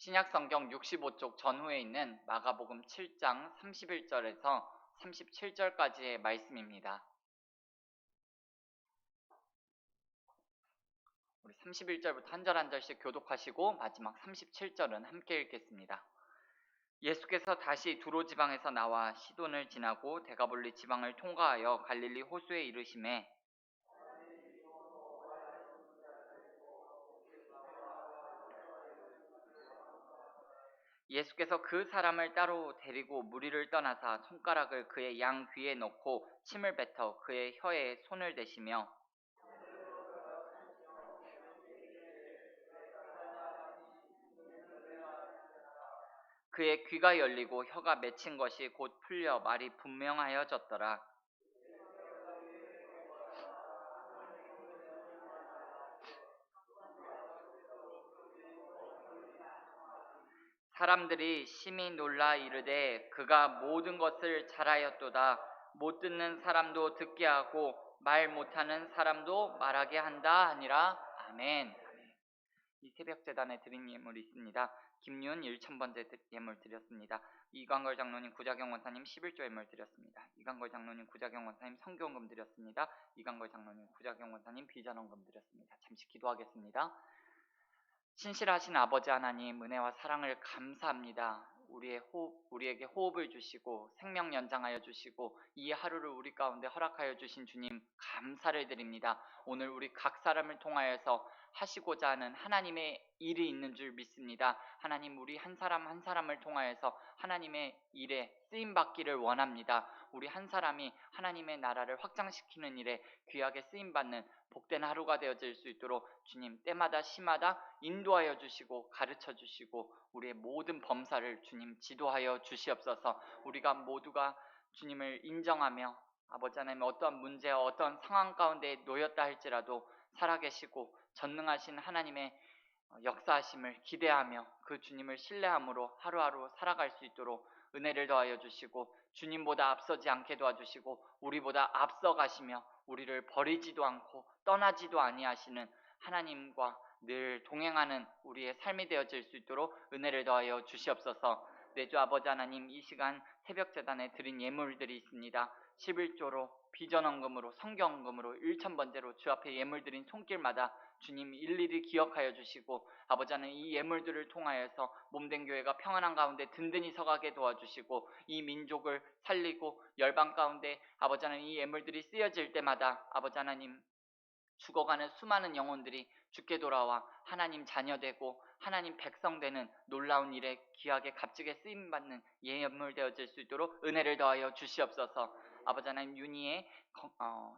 신약 성경 65쪽 전후에 있는 마가복음 7장 31절에서 37절까지의 말씀입니다. 우리 31절부터 한 절 한 절씩 교독하시고 마지막 37절은 함께 읽겠습니다. 예수께서 다시 두로 지방에서 나와 시돈을 지나고 데가볼리 지방을 통과하여 갈릴리 호수에 이르시매 예수께서 그 사람을 따로 데리고 무리를 떠나사 손가락을 그의 양 귀에 넣고 침을 뱉어 그의 혀에 손을 대시며 그의 귀가 열리고 혀가 맺힌 것이 곧 풀려 말이 분명하여졌더라. 사람들이 심히 놀라 이르되 그가 모든 것을 잘하였도다. 못 듣는 사람도 듣게 하고 말 못하는 사람도 말하게 한다 하니라. 아멘. 이 새벽 재단에 드린 예물이 있습니다. 김윤 1,000번째 예물 드렸습니다. 이광걸 장로님, 구자경 원사님 11조 예물 드렸습니다. 이광걸 장로님, 구자경 원사님 성교원금 드렸습니다. 이광걸 장로님, 구자경 원사님 비전원금 드렸습니다. 잠시 기도하겠습니다. 신실하신 아버지 하나님, 은혜와 사랑을 감사합니다. 우리에게 호흡을 주시고 생명 연장하여 주시고 이 하루를 우리 가운데 허락하여 주신 주님 감사를 드립니다. 오늘 우리 각 사람을 통하여서 하시고자 하는 하나님의 일이 있는 줄 믿습니다. 하나님, 우리 한 사람 한 사람을 통하여서 하나님의 일에 쓰임받기를 원합니다. 우리 한 사람이 하나님의 나라를 확장시키는 일에 귀하게 쓰임받는 복된 하루가 되어질 수 있도록 주님 때마다 시마다 인도하여 주시고 가르쳐 주시고 우리의 모든 범사를 주님 지도하여 주시옵소서. 우리가 모두가 주님을 인정하며 아버지 하나님 어떠한 문제와 어떠한 상황 가운데 놓였다 할지라도 살아계시고 전능하신 하나님의 역사하심을 기대하며 그 주님을 신뢰함으로 하루하루 살아갈 수 있도록 은혜를 더하여 주시고 주님보다 앞서지 않게 도와주시고 우리보다 앞서가시며 우리를 버리지도 않고 떠나지도 아니하시는 하나님과 늘 동행하는 우리의 삶이 되어질 수 있도록 은혜를 더하여 주시옵소서. 내 주 아버지 하나님, 이 시간 새벽 재단에 드린 예물들이 있습니다. 11조로 비전원금으로 성경금으로 1,000번째로 주 앞에 예물 드린 손길마다 주님 일일이 기억하여 주시고 아버지 하나님 이 예물들을 통하여서 몸된 교회가 평안한 가운데 든든히 서가게 도와주시고 이 민족을 살리고 열방 가운데 아버지 하나님 이 예물들이 쓰여질 때마다 아버지 하나님 죽어가는 수많은 영혼들이 죽게 돌아와 하나님 자녀되고 하나님 백성 되는 놀라운 일에 귀하게 값지게 쓰임받는 예물 되어질 수 있도록 은혜를 더하여 주시옵소서. 아버지 하나님 윤희의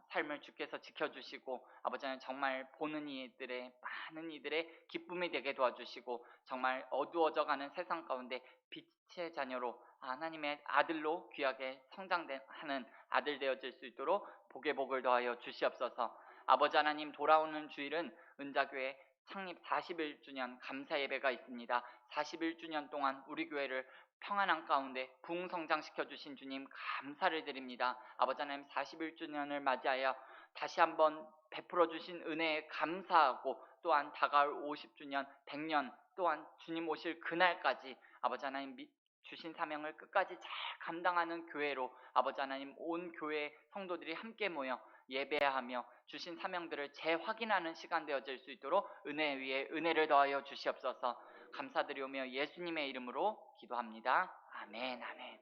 삶을 주께서 지켜주시고 아버지 하나님 정말 보는 이들의 많은 이들의 기쁨이 되게 도와주시고 정말 어두워져가는 세상 가운데 빛의 자녀로 하나님의 아들로 귀하게 성장하는 아들 되어질 수 있도록 복의 복을 더하여 주시옵소서. 아버지 하나님 돌아오는 주일은 은자교회 창립 41주년 감사 예배가 있습니다. 41주년 동안 우리 교회를 평안한 가운데 부흥성장시켜 주신 주님 감사를 드립니다. 아버지 하나님 41주년을 맞이하여 다시 한번 베풀어 주신 은혜에 감사하고 또한 다가올 50주년, 100년 또한 주님 오실 그날까지 아버지 하나님 주신 사명을 끝까지 잘 감당하는 교회로 아버지 하나님 온 교회 성도들이 함께 모여 예배하며 주신 사명들을 재확인하는 시간 되어질 수 있도록 은혜 위에 은혜를 더하여 주시옵소서. 감사드리오며 예수님의 이름으로 기도합니다. 아멘. 아멘.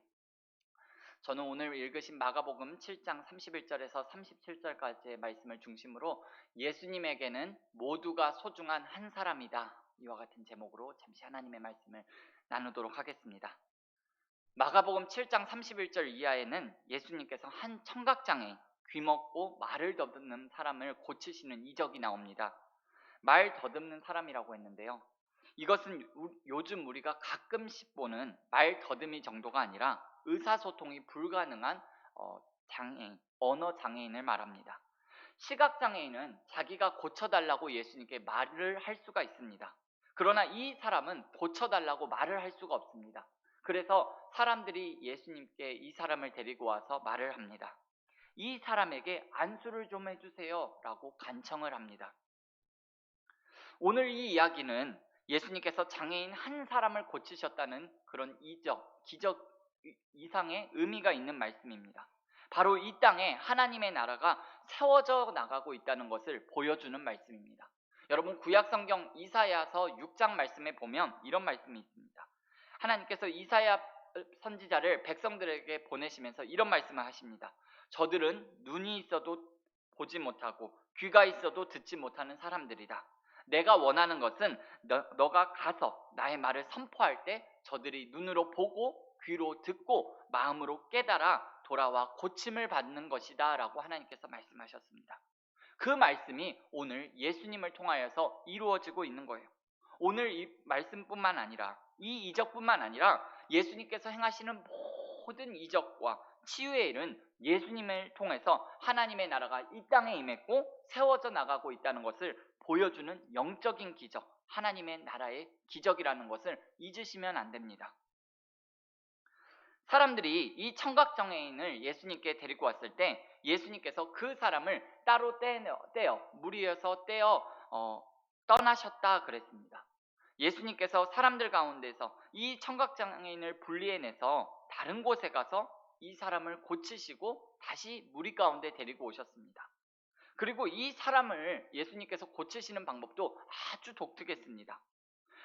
저는 오늘 읽으신 마가복음 7장 31절에서 37절까지의 말씀을 중심으로 예수님에게는 모두가 소중한 한 사람이다, 이와 같은 제목으로 잠시 하나님의 말씀을 나누도록 하겠습니다. 마가복음 7장 31절 이하에는 예수님께서 한 청각장애인, 귀먹고 말을 더듬는 사람을 고치시는 이적이 나옵니다. 말 더듬는 사람이라고 했는데요, 이것은 요즘 우리가 가끔씩 보는 말 더듬이 정도가 아니라 의사소통이 불가능한 장애인, 언어 장애인을 말합니다. 시각장애인은 자기가 고쳐달라고 예수님께 말을 할 수가 있습니다. 그러나 이 사람은 고쳐달라고 말을 할 수가 없습니다. 그래서 사람들이 예수님께 이 사람을 데리고 와서 말을 합니다. 이 사람에게 안수를 좀 해주세요 라고 간청을 합니다. 오늘 이 이야기는 예수님께서 장애인 한 사람을 고치셨다는 그런 기적 이상의 의미가 있는 말씀입니다. 바로 이 땅에 하나님의 나라가 세워져 나가고 있다는 것을 보여주는 말씀입니다. 여러분, 구약 성경 이사야서 6장 말씀에 보면 이런 말씀이 있습니다. 하나님께서 이사야 선지자를 백성들에게 보내시면서 이런 말씀을 하십니다. 저들은 눈이 있어도 보지 못하고 귀가 있어도 듣지 못하는 사람들이다. 내가 원하는 것은 너가 가서 나의 말을 선포할 때 저들이 눈으로 보고 귀로 듣고 마음으로 깨달아 돌아와 고침을 받는 것이다 라고 하나님께서 말씀하셨습니다. 그 말씀이 오늘 예수님을 통하여서 이루어지고 있는 거예요. 오늘 이 말씀뿐만 아니라, 이 이적뿐만 아니라 예수님께서 행하시는 모든 이적과 치유의 일은 예수님을 통해서 하나님의 나라가 이 땅에 임했고 세워져 나가고 있다는 것을 보여주는 영적인 기적, 하나님의 나라의 기적이라는 것을 잊으시면 안 됩니다. 사람들이 이 청각장애인을 예수님께 데리고 왔을 때 예수님께서 그 사람을 따로 떼어 무리여서 떼어 떠나셨다 그랬습니다. 예수님께서 사람들 가운데서 이 청각장애인을 분리해내서 다른 곳에 가서 이 사람을 고치시고 다시 무리 가운데 데리고 오셨습니다. 그리고 이 사람을 예수님께서 고치시는 방법도 아주 독특했습니다.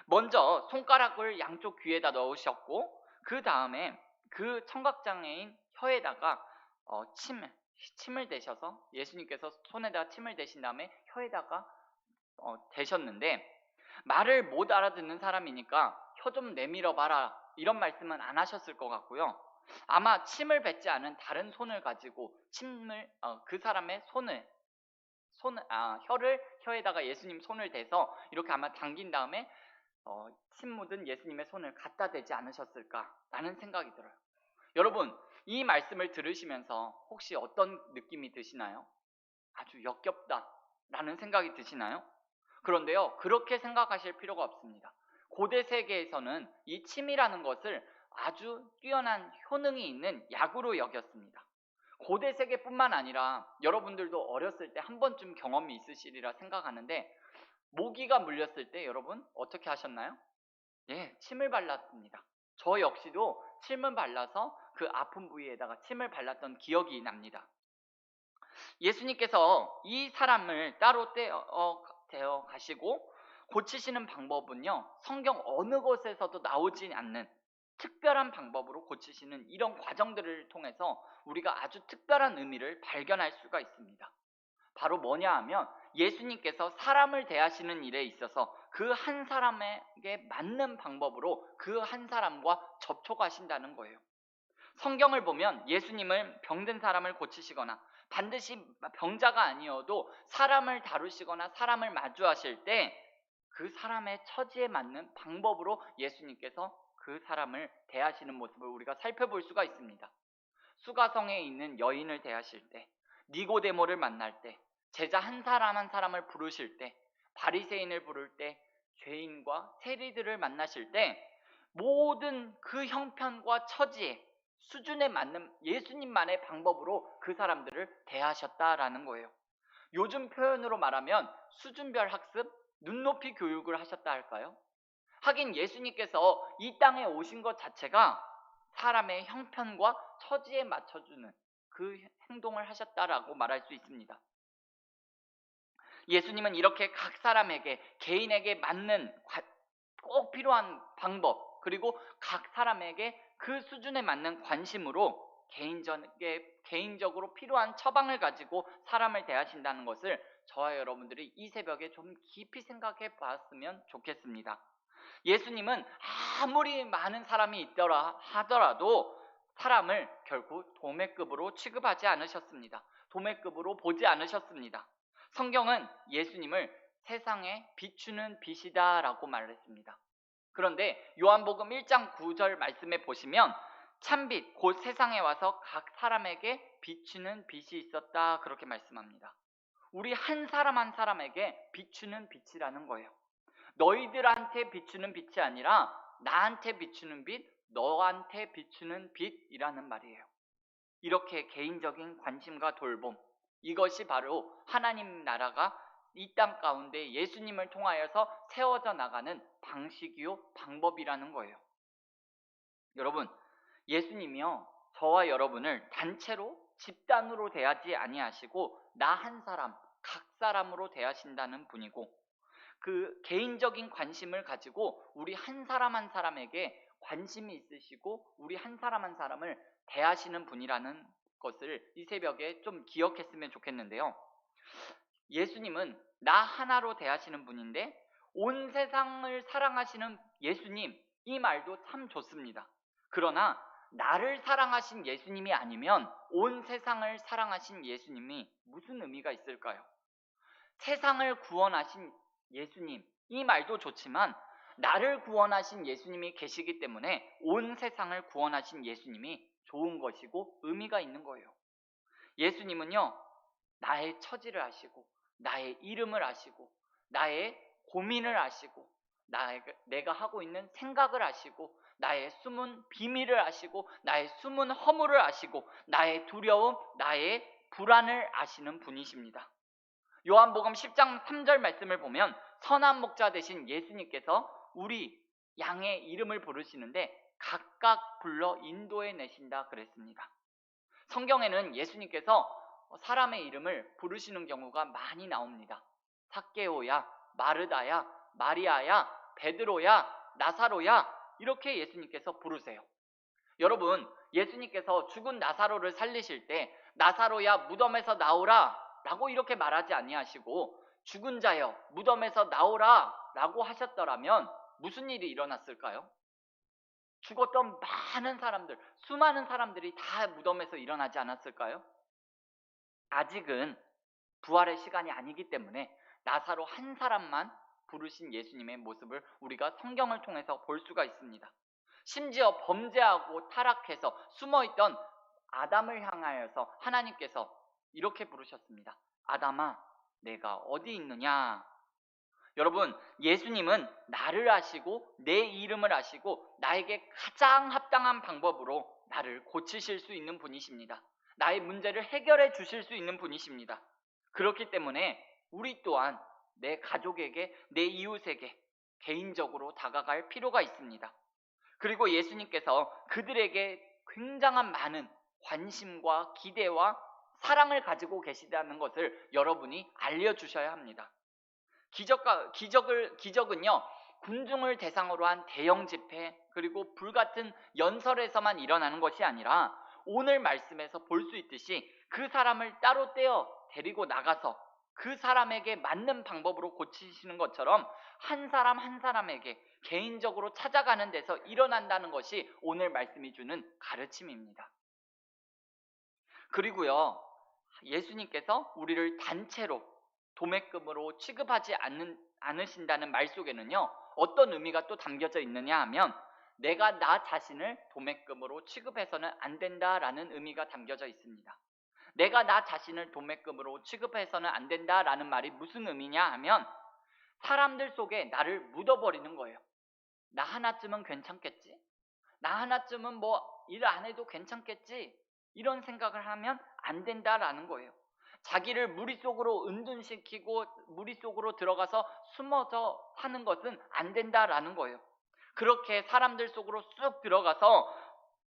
먼저 손가락을 양쪽 귀에다 넣으셨고 그 다음에 그 청각장애인 혀에다가 침을 대셔서 예수님께서 손에다가 침을 대신 다음에 혀에다가 대셨는데, 말을 못 알아듣는 사람이니까 혀 좀 내밀어 봐라 이런 말씀은 안 하셨을 것 같고요. 아마 침을 뱉지 않은 다른 손을 가지고 그 사람의 혀를 혀에다가 예수님 손을 대서 이렇게 아마 당긴 다음에 침 묻은 예수님의 손을 갖다 대지 않으셨을까라는 생각이 들어요. 여러분, 이 말씀을 들으시면서 혹시 어떤 느낌이 드시나요? 아주 역겹다라는 생각이 드시나요? 그런데요, 그렇게 생각하실 필요가 없습니다. 고대 세계에서는 이 침이라는 것을 아주 뛰어난 효능이 있는 약으로 여겼습니다. 고대 세계뿐만 아니라 여러분들도 어렸을 때 한 번쯤 경험이 있으시리라 생각하는데, 모기가 물렸을 때 여러분 어떻게 하셨나요? 예, 침을 발랐습니다. 저 역시도 침을 발라서 그 아픈 부위에다가 침을 발랐던 기억이 납니다. 예수님께서 이 사람을 따로 떼어 가시고 고치시는 방법은요, 성경 어느 곳에서도 나오지 않는 특별한 방법으로 고치시는 이런 과정들을 통해서 우리가 아주 특별한 의미를 발견할 수가 있습니다. 바로 뭐냐 하면 예수님께서 사람을 대하시는 일에 있어서 그 한 사람에게 맞는 방법으로 그 한 사람과 접촉하신다는 거예요. 성경을 보면 예수님은 병든 사람을 고치시거나 반드시 병자가 아니어도 사람을 다루시거나 사람을 마주하실 때 그 사람의 처지에 맞는 방법으로 예수님께서 그 사람을 대하시는 모습을 우리가 살펴볼 수가 있습니다. 수가성에 있는 여인을 대하실 때, 니고데모를 만날 때, 제자 한 사람 한 사람을 부르실 때, 바리새인을 부를 때, 죄인과 세리들을 만나실 때 모든 그 형편과 처지에 수준에 맞는 예수님만의 방법으로 그 사람들을 대하셨다라는 거예요. 요즘 표현으로 말하면 수준별 학습, 눈높이 교육을 하셨다 할까요? 하긴 예수님께서 이 땅에 오신 것 자체가 사람의 형편과 처지에 맞춰주는 그 행동을 하셨다라고 말할 수 있습니다. 예수님은 이렇게 각 사람에게 개인에게 맞는 꼭 필요한 방법, 그리고 각 사람에게 그 수준에 맞는 관심으로 개인적으로 필요한 처방을 가지고 사람을 대하신다는 것을 저와 여러분들이 이 새벽에 좀 깊이 생각해 봤으면 좋겠습니다. 예수님은 아무리 많은 사람이 있더라 하더라도 사람을 결국 도매급으로 취급하지 않으셨습니다. 도매급으로 보지 않으셨습니다. 성경은 예수님을 세상에 비추는 빛이다 라고 말했습니다. 그런데 요한복음 1장 9절 말씀에 보시면 참빛 곧 세상에 와서 각 사람에게 비추는 빛이 있었다 그렇게 말씀합니다. 우리 한 사람 한 사람에게 비추는 빛이라는 거예요. 너희들한테 비추는 빛이 아니라 나한테 비추는 빛, 너한테 비추는 빛이라는 말이에요. 이렇게 개인적인 관심과 돌봄, 이것이 바로 하나님 나라가 이 땅 가운데 예수님을 통하여서 세워져 나가는 방식이요 방법이라는 거예요. 여러분, 예수님이요 저와 여러분을 단체로 집단으로 대하지 아니하시고 나 한 사람 각 사람으로 대하신다는 분이고, 그 개인적인 관심을 가지고 우리 한 사람 한 사람에게 관심이 있으시고 우리 한 사람 한 사람을 대하시는 분이라는 것을 이 새벽에 좀 기억했으면 좋겠는데요. 예수님은 나 하나로 대하시는 분인데 온 세상을 사랑하시는 예수님, 이 말도 참 좋습니다. 그러나 나를 사랑하신 예수님이 아니면 온 세상을 사랑하신 예수님이 무슨 의미가 있을까요? 세상을 구원하신 예수님, 이 말도 좋지만 나를 구원하신 예수님이 계시기 때문에 온 세상을 구원하신 예수님이 좋은 것이고 의미가 있는 거예요. 예수님은요 나의 처지를 아시고 나의 이름을 아시고 나의 고민을 아시고 내가 하고 있는 생각을 아시고 나의 숨은 비밀을 아시고 나의 숨은 허물을 아시고 나의 두려움, 나의 불안을 아시는 분이십니다. 요한복음 10장 3절 말씀을 보면 선한 목자 되신 예수님께서 우리 양의 이름을 부르시는데 각각 불러 인도해 내신다 그랬습니다. 성경에는 예수님께서 사람의 이름을 부르시는 경우가 많이 나옵니다. 삭개오야, 마르다야, 마리아야, 베드로야, 나사로야, 이렇게 예수님께서 부르세요. 여러분, 예수님께서 죽은 나사로를 살리실 때 나사로야 무덤에서 나오라 라고 이렇게 말하지 아니하시고 죽은 자여 무덤에서 나오라 라고 하셨더라면 무슨 일이 일어났을까요? 죽었던 많은 사람들, 수많은 사람들이 다 무덤에서 일어나지 않았을까요? 아직은 부활의 시간이 아니기 때문에 나사로 한 사람만 부르신 예수님의 모습을 우리가 성경을 통해서 볼 수가 있습니다. 심지어 범죄하고 타락해서 숨어있던 아담을 향하여서 하나님께서 이렇게 부르셨습니다. 아담아, 내가 어디 있느냐? 여러분, 예수님은 나를 아시고 내 이름을 아시고 나에게 가장 합당한 방법으로 나를 고치실 수 있는 분이십니다. 나의 문제를 해결해 주실 수 있는 분이십니다. 그렇기 때문에 우리 또한 내 가족에게, 내 이웃에게 개인적으로 다가갈 필요가 있습니다. 그리고 예수님께서 그들에게 굉장한 많은 관심과 기대와 사랑을 가지고 계시다는 것을 여러분이 알려주셔야 합니다. 기적은요 군중을 대상으로 한 대형 집회 그리고 불같은 연설에서만 일어나는 것이 아니라 오늘 말씀에서 볼 수 있듯이 그 사람을 따로 떼어 데리고 나가서 그 사람에게 맞는 방법으로 고치시는 것처럼 한 사람 한 사람에게 개인적으로 찾아가는 데서 일어난다는 것이 오늘 말씀이 주는 가르침입니다. 그리고요 예수님께서 우리를 단체로 도매금으로 취급하지 않으신다는 말 속에는요 어떤 의미가 또 담겨져 있느냐 하면 내가 나 자신을 도매금으로 취급해서는 안 된다라는 의미가 담겨져 있습니다. 내가 나 자신을 도매금으로 취급해서는 안 된다라는 말이 무슨 의미냐 하면 사람들 속에 나를 묻어버리는 거예요. 나 하나쯤은 괜찮겠지? 나 하나쯤은 뭐 일 안 해도 괜찮겠지? 이런 생각을 하면 안 된다라는 거예요. 자기를 무리 속으로 은둔시키고 무리 속으로 들어가서 숨어서 사는 것은 안 된다라는 거예요. 그렇게 사람들 속으로 쑥 들어가서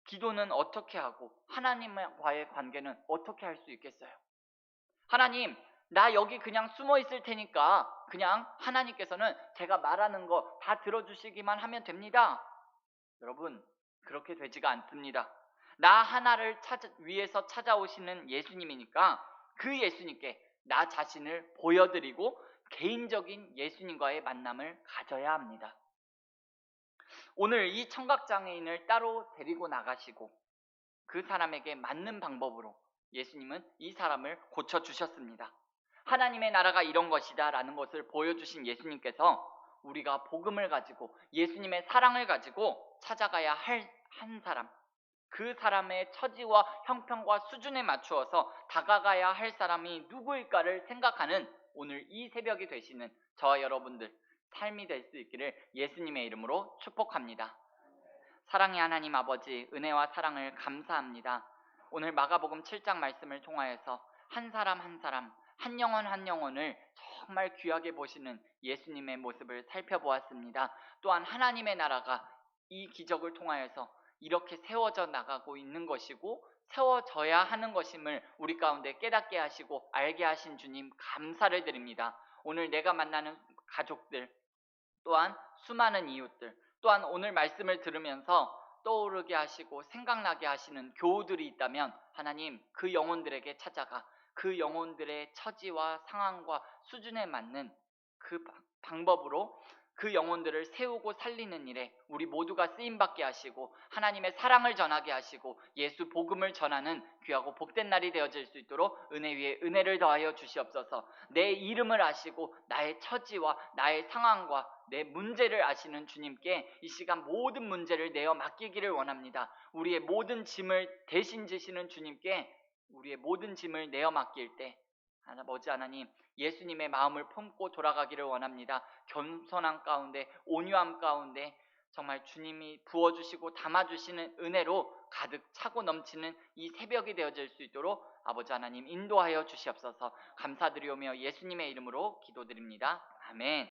기도는 어떻게 하고 하나님과의 관계는 어떻게 할 수 있겠어요? 하나님, 나 여기 그냥 숨어 있을 테니까 그냥 하나님께서는 제가 말하는 거 다 들어주시기만 하면 됩니다. 여러분, 그렇게 되지가 않습니다. 나 하나를 위해서 찾아오시는 예수님이니까 그 예수님께 나 자신을 보여드리고 개인적인 예수님과의 만남을 가져야 합니다. 오늘 이 청각장애인을 따로 데리고 나가시고 그 사람에게 맞는 방법으로 예수님은 이 사람을 고쳐주셨습니다. 하나님의 나라가 이런 것이다 라는 것을 보여주신 예수님께서 우리가 복음을 가지고 예수님의 사랑을 가지고 찾아가야 할 한 사람, 그 사람의 처지와 형편과 수준에 맞추어서 다가가야 할 사람이 누구일까를 생각하는 오늘 이 새벽이 되시는 저와 여러분들 삶이 될 수 있기를 예수님의 이름으로 축복합니다. 사랑의 하나님 아버지, 은혜와 사랑을 감사합니다. 오늘 마가복음 7장 말씀을 통하여서 한 사람 한 사람, 한 영혼 한 영혼을 정말 귀하게 보시는 예수님의 모습을 살펴보았습니다. 또한 하나님의 나라가 이 기적을 통하여서 이렇게 세워져 나가고 있는 것이고 세워져야 하는 것임을 우리 가운데 깨닫게 하시고 알게 하신 주님 감사를 드립니다. 오늘 내가 만나는 가족들, 또한 수많은 이웃들, 또한 오늘 말씀을 들으면서 떠오르게 하시고 생각나게 하시는 교우들이 있다면 하나님 그 영혼들에게 찾아가 그 영혼들의 처지와 상황과 수준에 맞는 그 방법으로 그 영혼들을 세우고 살리는 일에 우리 모두가 쓰임받게 하시고 하나님의 사랑을 전하게 하시고 예수 복음을 전하는 귀하고 복된 날이 되어질 수 있도록 은혜 위에 은혜를 더하여 주시옵소서. 내 이름을 아시고 나의 처지와 나의 상황과 내 문제를 아시는 주님께 이 시간 모든 문제를 내어 맡기기를 원합니다. 우리의 모든 짐을 대신 지시는 주님께 우리의 모든 짐을 내어 맡길 때 아버지 하나님 예수님의 마음을 품고 돌아가기를 원합니다. 겸손함 가운데 온유함 가운데 정말 주님이 부어주시고 담아주시는 은혜로 가득 차고 넘치는 이 새벽이 되어질 수 있도록 아버지 하나님 인도하여 주시옵소서. 감사드리오며 예수님의 이름으로 기도드립니다. 아멘.